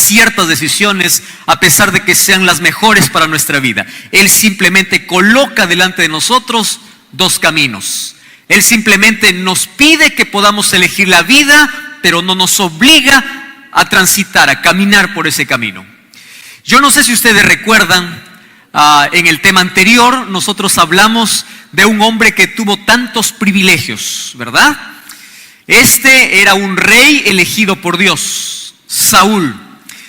ciertas decisiones a pesar de que sean las mejores para nuestra vida. Él simplemente coloca delante de nosotros dos caminos. Él simplemente nos pide que podamos elegir la vida, pero no nos obliga a transitar, a caminar por ese camino. Yo no sé si ustedes recuerdan, en el tema anterior nosotros hablamos de un hombre que tuvo tantos privilegios, ¿verdad? Este era un rey elegido por Dios, Saúl.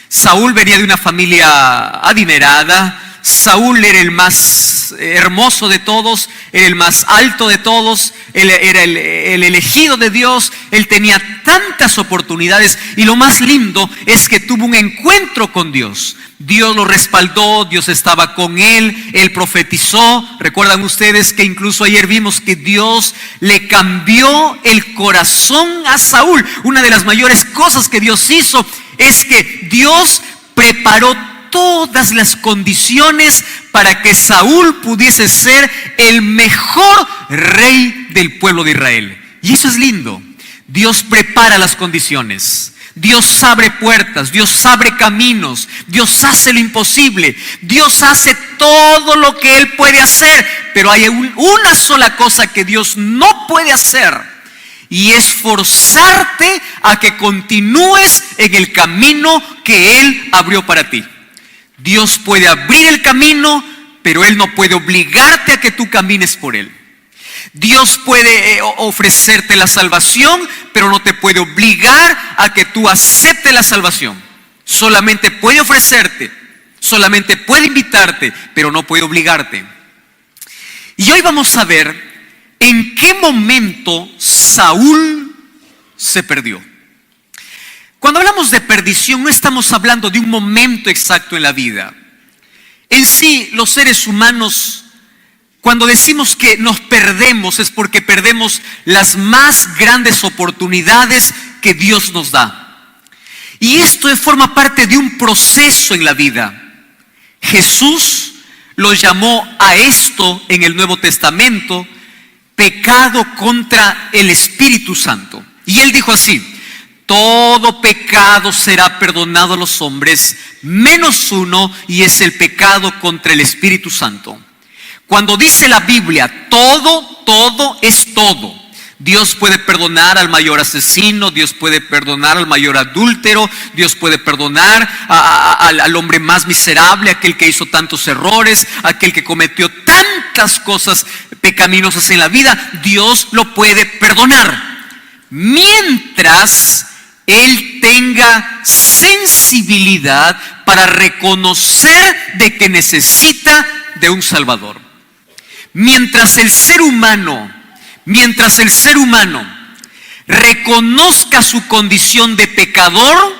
Saúl venía de una familia adinerada. Saúl era el más hermoso de todos, era el más alto de todos, él era el elegido de Dios. Él tenía tantas oportunidades y lo más lindo es que tuvo un encuentro con Dios. Dios lo respaldó, Dios estaba con él, él profetizó. Recuerdan ustedes que incluso ayer vimos que Dios le cambió el corazón a Saúl. Una de las mayores cosas que Dios hizo es que Dios preparó todas las condiciones para que Saúl pudiese ser el mejor rey del pueblo de Israel. Y eso es lindo. Dios prepara las condiciones. Dios abre puertas, Dios abre caminos, Dios hace lo imposible, Dios hace todo lo que Él puede hacer, pero hay una sola cosa que Dios no puede hacer, y es forzarte a que continúes en el camino que Él abrió para ti. Dios puede abrir el camino, pero Él no puede obligarte a que tú camines por Él. Dios puede ofrecerte la salvación, pero no te puede obligar a que tú aceptes la salvación. Solamente puede ofrecerte, solamente puede invitarte, pero no puede obligarte. Y hoy vamos a ver en qué momento Saúl se perdió. Cuando hablamos de perdición, no estamos hablando de un momento exacto en la vida. En sí, los seres humanos, cuando decimos que nos perdemos, es porque perdemos las más grandes oportunidades que Dios nos da. Y esto forma parte de un proceso en la vida. Jesús lo llamó a esto en el Nuevo Testamento pecado contra el Espíritu Santo. Y Él dijo así: todo pecado será perdonado a los hombres, menos uno, y es el pecado contra el Espíritu Santo. Cuando dice la Biblia, todo es todo. Dios puede perdonar al mayor asesino, Dios puede perdonar al mayor adúltero, Dios puede perdonar al hombre más miserable, aquel que hizo tantos errores, aquel que cometió tantas cosas pecaminosas en la vida. Dios lo puede perdonar, mientras Él tenga sensibilidad para reconocer de que necesita de un Salvador. Mientras el ser humano reconozca su condición de pecador,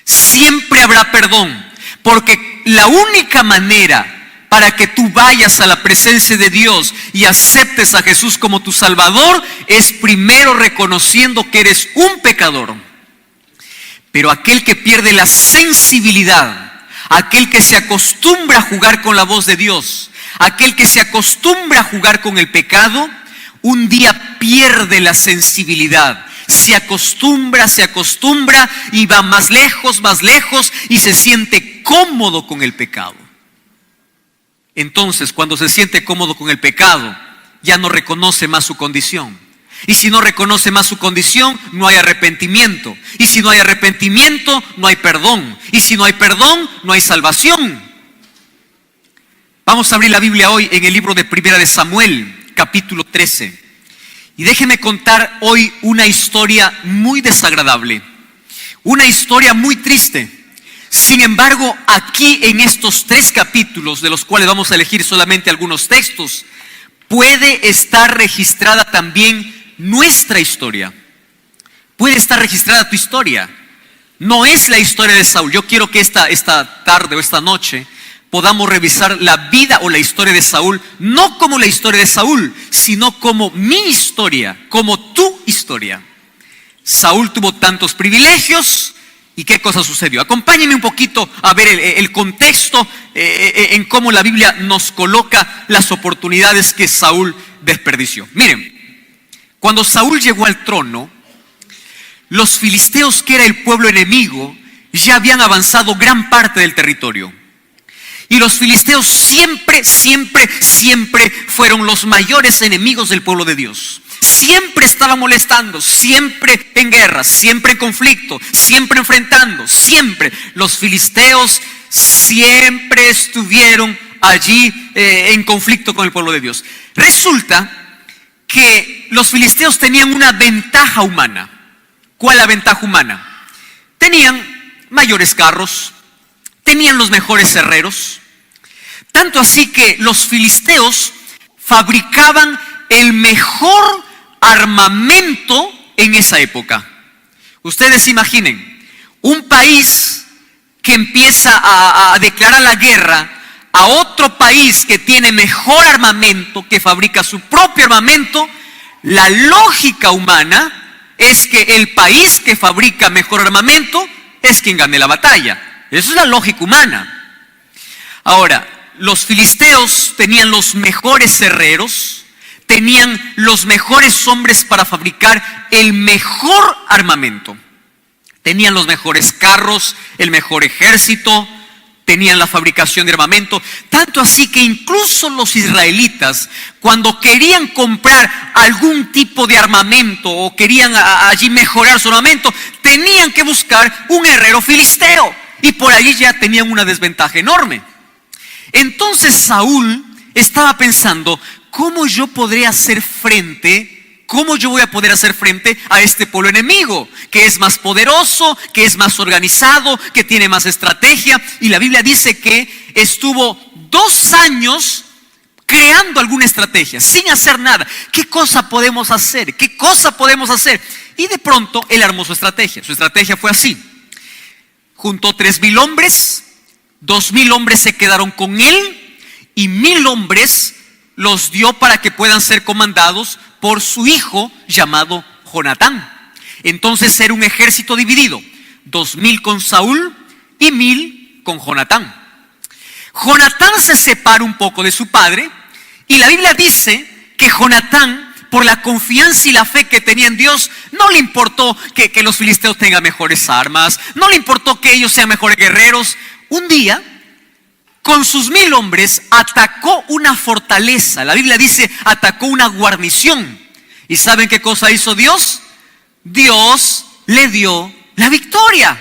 siempre habrá perdón. Porque la única manera para que tú vayas a la presencia de Dios y aceptes a Jesús como tu Salvador es primero reconociendo que eres un pecador. Pero aquel que pierde la sensibilidad, aquel que se acostumbra a jugar con la voz de Dios, aquel que se acostumbra a jugar con el pecado, un día pierde la sensibilidad. Se acostumbra y va más lejos y se siente cómodo con el pecado. Entonces, cuando se siente cómodo con el pecado, ya no reconoce más su condición. Y si no reconoce más su condición, no hay arrepentimiento. Y si no hay arrepentimiento, no hay perdón. Y si no hay perdón, no hay salvación. Vamos a abrir la Biblia hoy en el libro de Primera de Samuel, capítulo 13. Y déjenme contar hoy una historia muy desagradable, una historia muy triste. Sin embargo, aquí en estos 3 capítulos, de los cuales vamos a elegir solamente algunos textos, puede estar registrada también nuestra historia. Puede estar registrada tu historia. No es la historia de Saúl. Yo quiero que esta tarde o esta noche podamos revisar la vida o la historia de Saúl, no como la historia de Saúl, sino como mi historia, como tu historia. Saúl tuvo tantos privilegios, ¿y qué cosa sucedió? Acompáñenme un poquito a ver el contexto en cómo la Biblia nos coloca las oportunidades que Saúl desperdició. Miren, cuando Saúl llegó al trono, los filisteos, que era el pueblo enemigo, ya habían avanzado gran parte del territorio. Y los filisteos siempre fueron los mayores enemigos del pueblo de Dios. Siempre estaban molestando, siempre en guerra, siempre en conflicto, siempre enfrentando, siempre. Los filisteos siempre estuvieron allí en conflicto con el pueblo de Dios. Resulta que los filisteos tenían una ventaja humana. ¿Cuál es la ventaja humana? Tenían mayores carros, tenían los mejores herreros, tanto así que los filisteos fabricaban el mejor armamento en esa época. Ustedes imaginen, un país que empieza a declarar la guerra a otro país que tiene mejor armamento, que fabrica su propio armamento. La lógica humana es que el país que fabrica mejor armamento es quien gane la batalla. Esa es la lógica humana. Ahora, los filisteos tenían los mejores herreros, tenían los mejores hombres para fabricar el mejor armamento. Tenían los mejores carros, el mejor ejército, tenían la fabricación de armamento. Tanto así que incluso los israelitas, cuando querían comprar algún tipo de armamento o querían allí mejorar su armamento, tenían que buscar un herrero filisteo. Y por allí ya tenían una desventaja enorme. Entonces Saúl estaba pensando, ¿cómo yo podré hacer frente? ¿Cómo yo voy a poder hacer frente a este pueblo enemigo? Que es más poderoso, que es más organizado, que tiene más estrategia. Y la Biblia dice que estuvo 2 años creando alguna estrategia, sin hacer nada. ¿Qué cosa podemos hacer? ¿Qué cosa podemos hacer? Y de pronto él armó su estrategia. Su estrategia fue así. Juntó 3,000 hombres, 2,000 hombres se quedaron con él y 1,000 hombres los dio para que puedan ser comandados por su hijo llamado Jonatán. Entonces era un ejército dividido, 2,000 con Saúl y 1,000 con Jonatán. Jonatán se separa un poco de su padre y la Biblia dice que Jonatán, por la confianza y la fe que tenía en Dios, no le importó que los filisteos tengan mejores armas, no le importó que ellos sean mejores guerreros. Un día, con sus 1,000 hombres, atacó una fortaleza. La Biblia dice, atacó una guarnición. ¿Y saben qué cosa hizo Dios? Dios le dio la victoria.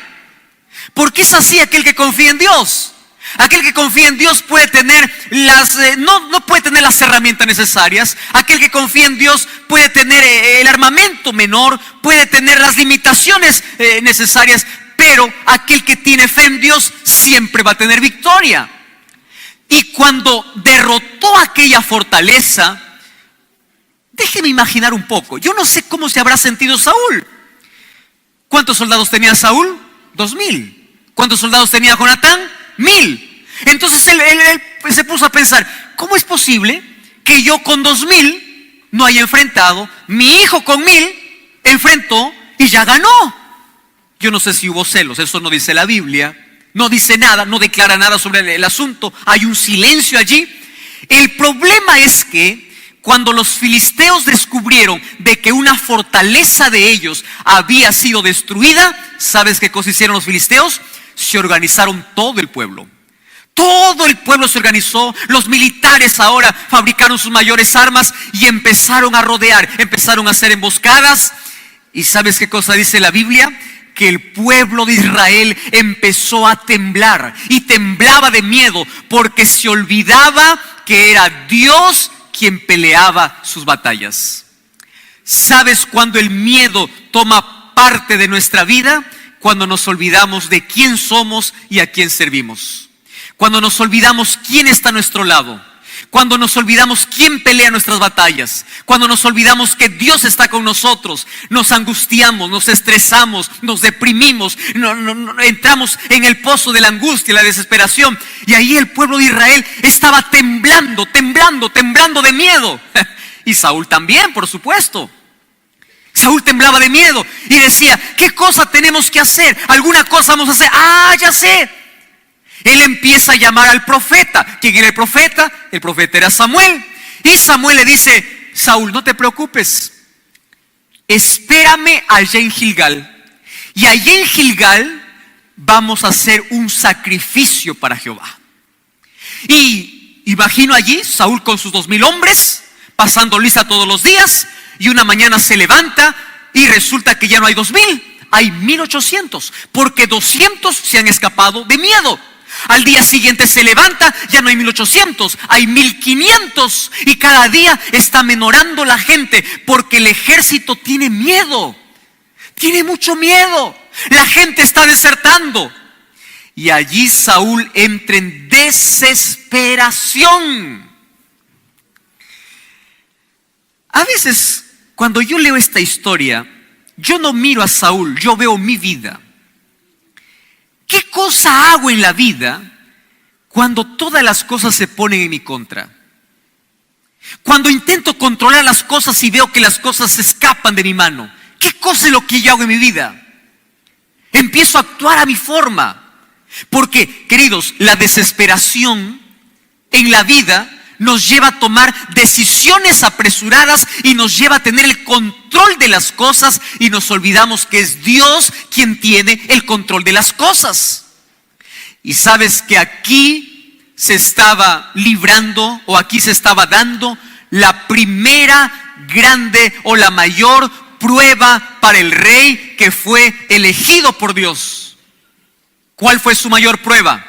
Porque es así aquel que confía en Dios. Aquel que confía en Dios puede tener no puede tener las herramientas necesarias. Aquel que confía en Dios puede tener el armamento menor, puede tener las limitaciones necesarias, pero aquel que tiene fe en Dios siempre va a tener victoria. Y cuando derrotó aquella fortaleza, déjeme imaginar un poco. Yo no sé cómo se habrá sentido Saúl. ¿Cuántos soldados tenía Saúl? 2,000. ¿Cuántos soldados tenía Jonatán? 1,000. Entonces él se puso a pensar, ¿cómo es posible que yo con 2,000 no haya enfrentado? Mi hijo con 1,000 enfrentó y ya ganó. Yo no sé si hubo celos, eso no dice la Biblia. No dice nada, no declara nada sobre el asunto. Hay un silencio allí. El problema es que cuando los filisteos descubrieron de que una fortaleza de ellos había sido destruida, ¿sabes qué cosa hicieron los filisteos? Se organizaron todo el pueblo. Todo el pueblo se organizó. Los militares ahora fabricaron sus mayores armas y empezaron a rodear, empezaron a hacer emboscadas. ¿Y sabes qué cosa dice la Biblia? Que el pueblo de Israel empezó a temblar y temblaba de miedo porque se olvidaba que era Dios quien peleaba sus batallas. ¿Sabes cuándo el miedo toma parte de nuestra vida? Cuando nos olvidamos de quién somos y a quién servimos. Cuando nos olvidamos quién está a nuestro lado. Cuando nos olvidamos quién pelea nuestras batallas. Cuando nos olvidamos que Dios está con nosotros. Nos angustiamos, nos estresamos, nos deprimimos. Entramos en el pozo de la angustia y la desesperación. Y ahí el pueblo de Israel estaba temblando de miedo. Y Saúl también, por supuesto. Saúl temblaba de miedo y decía, ¿qué cosa tenemos que hacer? ¿Alguna cosa vamos a hacer? ¡Ah, ya sé! Él empieza a llamar al profeta. ¿Quién era el profeta? El profeta era Samuel. Y Samuel le dice, Saúl, no te preocupes. Espérame allá en Gilgal. Y allá en Gilgal vamos a hacer un sacrificio para Jehová. Y imagino allí Saúl con sus 2000 hombres, pasando lista todos los días, y una mañana se levanta y resulta que ya no hay 2000, hay 1800, porque 200 se han escapado de miedo. Al día siguiente se levanta, ya no hay 1800, hay 1500, y cada día está menorando la gente, porque el ejército tiene miedo, tiene mucho miedo, la gente está desertando. Y allí Saúl entra en desesperación. A veces, cuando yo leo esta historia, yo no miro a Saúl, yo veo mi vida. ¿Qué cosa hago en la vida cuando todas las cosas se ponen en mi contra? Cuando intento controlar las cosas y veo que las cosas se escapan de mi mano, ¿qué cosa es lo que yo hago en mi vida? Empiezo a actuar a mi forma. Porque, queridos, la desesperación en la vida nos lleva a tomar decisiones apresuradas y nos lleva a tener el control de las cosas, y nos olvidamos que es Dios quien tiene el control de las cosas. Y sabes que aquí se estaba librando, o aquí se estaba dando la primera grande o la mayor prueba para el rey que fue elegido por Dios. ¿Cuál fue su mayor prueba?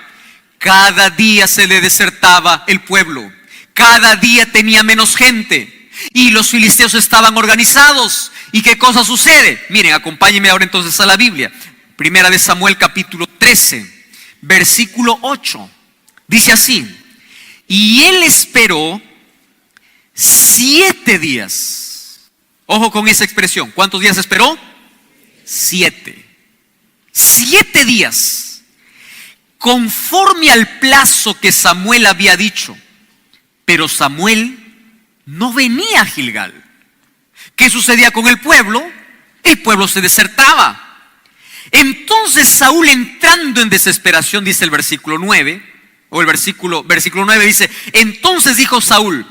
Cada día se le desertaba el pueblo. Cada día tenía menos gente y los filisteos estaban organizados. ¿Y qué cosa sucede? Miren, acompáñenme ahora entonces a la Biblia. Primera de Samuel capítulo 13, versículo 8. Dice así: y él esperó 7 días. Ojo con esa expresión. ¿Cuántos días esperó? 7. 7 días. Conforme al plazo que Samuel había dicho. Pero Samuel no venía a Gilgal. ¿Qué sucedía con el pueblo? El pueblo se desertaba. Entonces Saúl, entrando en desesperación, dice el versículo 9, o el versículo 9 dice: entonces dijo Saúl,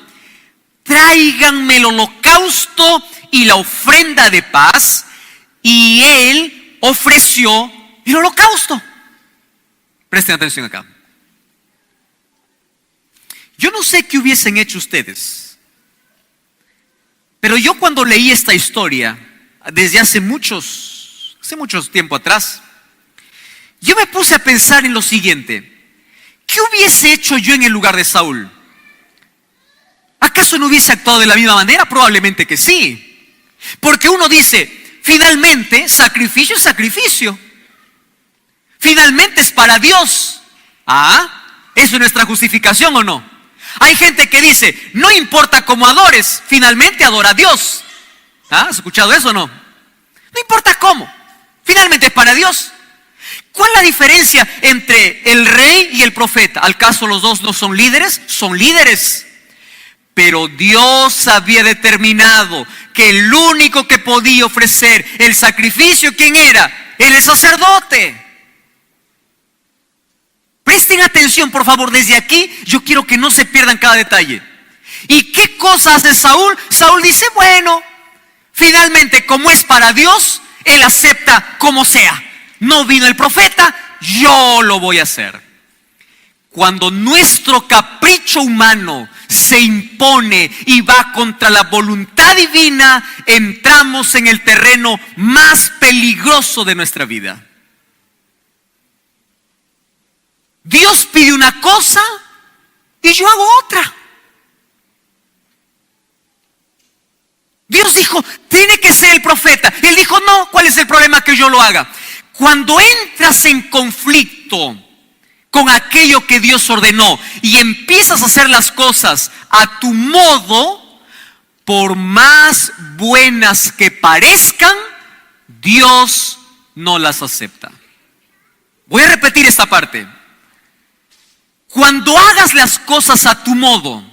tráiganme el holocausto y la ofrenda de paz. Y él ofreció el holocausto. Presten atención acá. Yo no sé qué hubiesen hecho ustedes, pero yo cuando leí esta historia, desde hace mucho tiempo atrás, yo me puse a pensar en lo siguiente: ¿qué hubiese hecho yo en el lugar de Saúl? ¿Acaso no hubiese actuado de la misma manera? Probablemente que sí, porque uno dice, finalmente, sacrificio es sacrificio, finalmente es para Dios. ¿Eso es nuestra justificación o no? Hay gente que dice, no importa cómo adores, finalmente adora a Dios. ¿Has escuchado eso o no? No importa cómo, finalmente es para Dios. ¿Cuál es la diferencia entre el rey y el profeta? ¿Al caso los dos no son líderes? Son líderes. Pero Dios había determinado que el único que podía ofrecer el sacrificio, ¿quién era? El sacerdote. Presten atención, por favor, desde aquí yo quiero que no se pierdan cada detalle. ¿Y qué cosa hace Saúl? Saúl dice, bueno, finalmente como es para Dios, él acepta como sea. No vino el profeta, yo lo voy a hacer. Cuando nuestro capricho humano se impone y va contra la voluntad divina, entramos en el terreno más peligroso de nuestra vida. Dios pide una cosa y yo hago otra. Dios dijo, tiene que ser el profeta. Y él dijo, no, ¿cuál es el problema que yo lo haga? Cuando entras en conflicto con aquello que Dios ordenó y empiezas a hacer las cosas a tu modo, por más buenas que parezcan, Dios no las acepta. Voy a repetir esta parte. Cuando hagas las cosas a tu modo,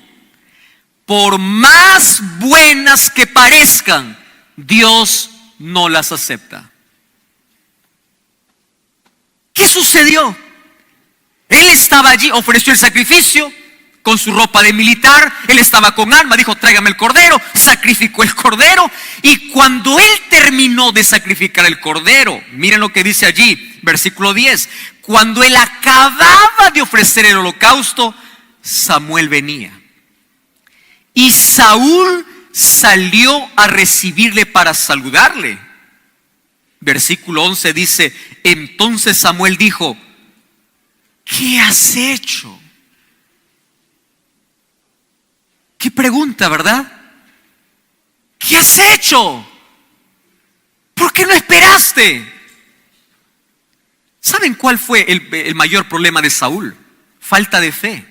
por más buenas que parezcan, Dios no las acepta. ¿Qué sucedió? Él estaba allí, ofreció el sacrificio con su ropa de militar, él estaba con arma, dijo, tráigame el cordero, sacrificó el cordero, y cuando él terminó de sacrificar el cordero, miren lo que dice allí, versículo 10. Cuando él acababa de ofrecer el holocausto, Samuel venía. Y Saúl salió a recibirle para saludarle. Versículo 11 dice, entonces Samuel dijo, ¿qué has hecho? Qué pregunta, ¿verdad? ¿Qué has hecho? ¿Por qué no esperaste? ¿Saben cuál fue el mayor problema de Saúl? Falta de fe.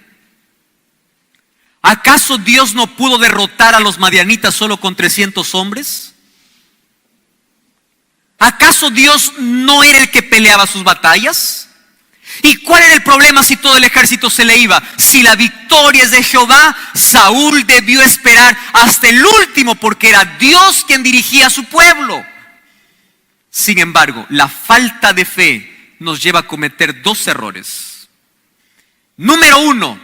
¿Acaso Dios no pudo derrotar a los madianitas solo con 300 hombres? ¿Acaso Dios no era el que peleaba sus batallas? ¿Y cuál era el problema si todo el ejército se le iba? Si la victoria es de Jehová, Saúl debió esperar hasta el último porque era Dios quien dirigía a su pueblo. Sin embargo, la falta de fe nos lleva a cometer dos errores. Número uno,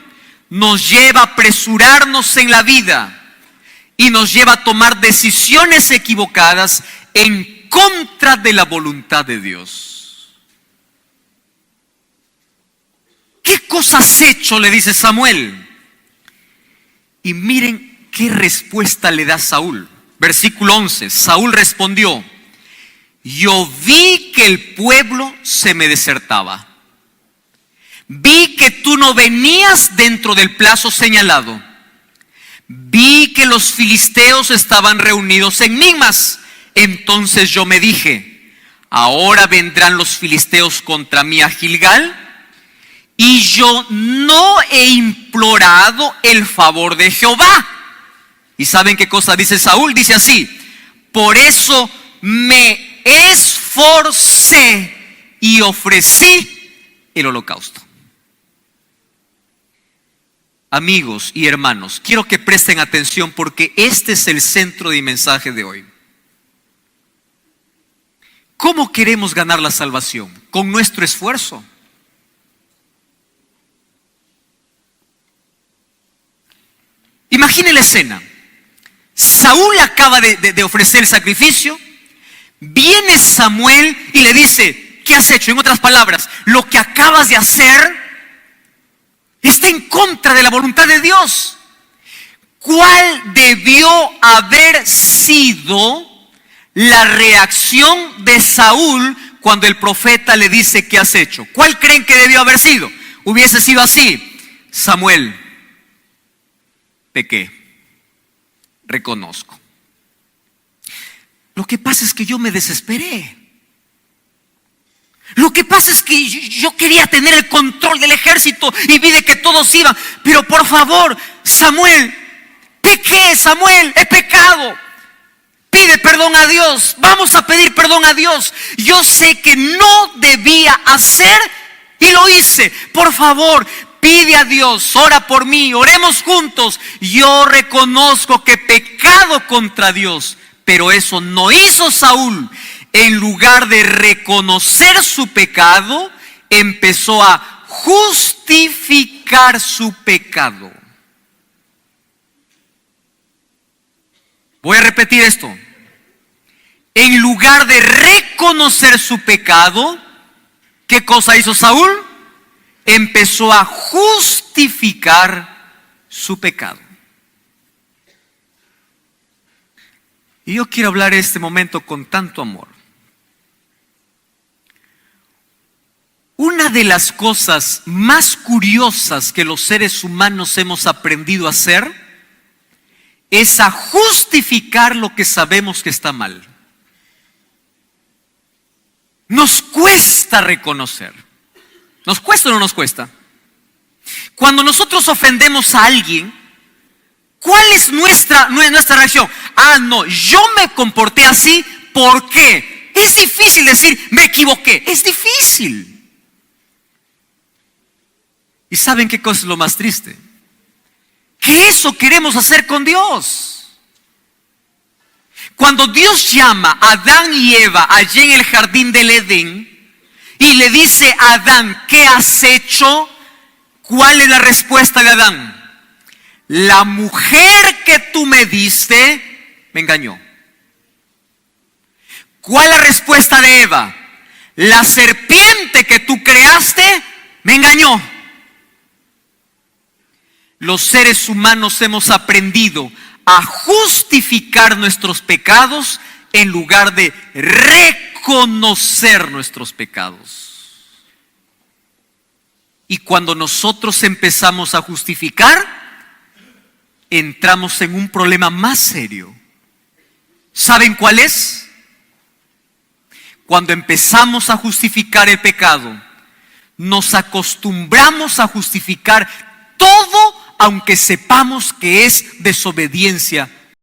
nos lleva a apresurarnos en la vida y nos lleva a tomar decisiones equivocadas en contra de la voluntad de Dios. ¿Qué cosa has hecho?, le dice Samuel. Y miren qué respuesta le da Saúl. Versículo 11, Saúl respondió, yo vi que el pueblo se me desertaba. Vi que tú no venías dentro del plazo señalado. Vi que los filisteos estaban reunidos en Migmas. Entonces yo me dije, ahora vendrán los filisteos contra mí a Gilgal, y yo no he implorado el favor de Jehová. ¿Y saben qué cosa dice Saúl? Dice así, por eso me esforcé y ofrecí el holocausto. Amigos y hermanos, quiero que presten atención porque este es el centro de mi mensaje de hoy. ¿Cómo queremos ganar la salvación? Con nuestro esfuerzo. Imagine la escena. Saúl acaba de ofrecer el sacrificio. Viene Samuel y le dice, ¿qué has hecho? En otras palabras, lo que acabas de hacer está en contra de la voluntad de Dios. ¿Cuál debió haber sido la reacción de Saúl cuando el profeta le dice, ¿qué has hecho? ¿Cuál creen que debió haber sido? Hubiese sido así, Samuel, pequé, reconozco. Lo que pasa es que yo me desesperé. Lo que pasa es que yo quería tener el control del ejército y vi de que todos iban. Pero por favor, Samuel, pequé, Samuel, he pecado. Pide perdón a Dios. Vamos a pedir perdón a Dios. Yo sé que no debía hacer y lo hice. Por favor, pide a Dios, ora por mí, oremos juntos. Yo reconozco que he pecado contra Dios. Pero eso no hizo Saúl. En lugar de reconocer su pecado, empezó a justificar su pecado. Voy a repetir esto. En lugar de reconocer su pecado, ¿qué cosa hizo Saúl? Empezó a justificar su pecado. Y yo quiero hablar este momento con tanto amor. Una de las cosas más curiosas que los seres humanos hemos aprendido a hacer es a justificar lo que sabemos que está mal. Nos cuesta reconocer. ¿Nos cuesta o no nos cuesta? Cuando nosotros ofendemos a alguien, ¿cuál es nuestra reacción? No, yo me comporté así, ¿por qué? Es difícil decir, me equivoqué. Es difícil. ¿Y saben qué cosa es lo más triste? Que eso queremos hacer con Dios. Cuando Dios llama a Adán y Eva allí en el jardín del Edén y le dice a Adán, ¿qué has hecho? ¿Cuál es la respuesta de Adán? La mujer que tú me diste me engañó. ¿Cuál es la respuesta de Eva? la serpiente que tú creaste me engañó. Los seres humanos hemos aprendido a justificar nuestros pecados en lugar de reconocer nuestros pecados. Y cuando nosotros empezamos a justificar, entramos en un problema más serio. ¿Saben cuál es? Cuando empezamos a justificar el pecado, nos acostumbramos a justificar todo, aunque sepamos que es desobediencia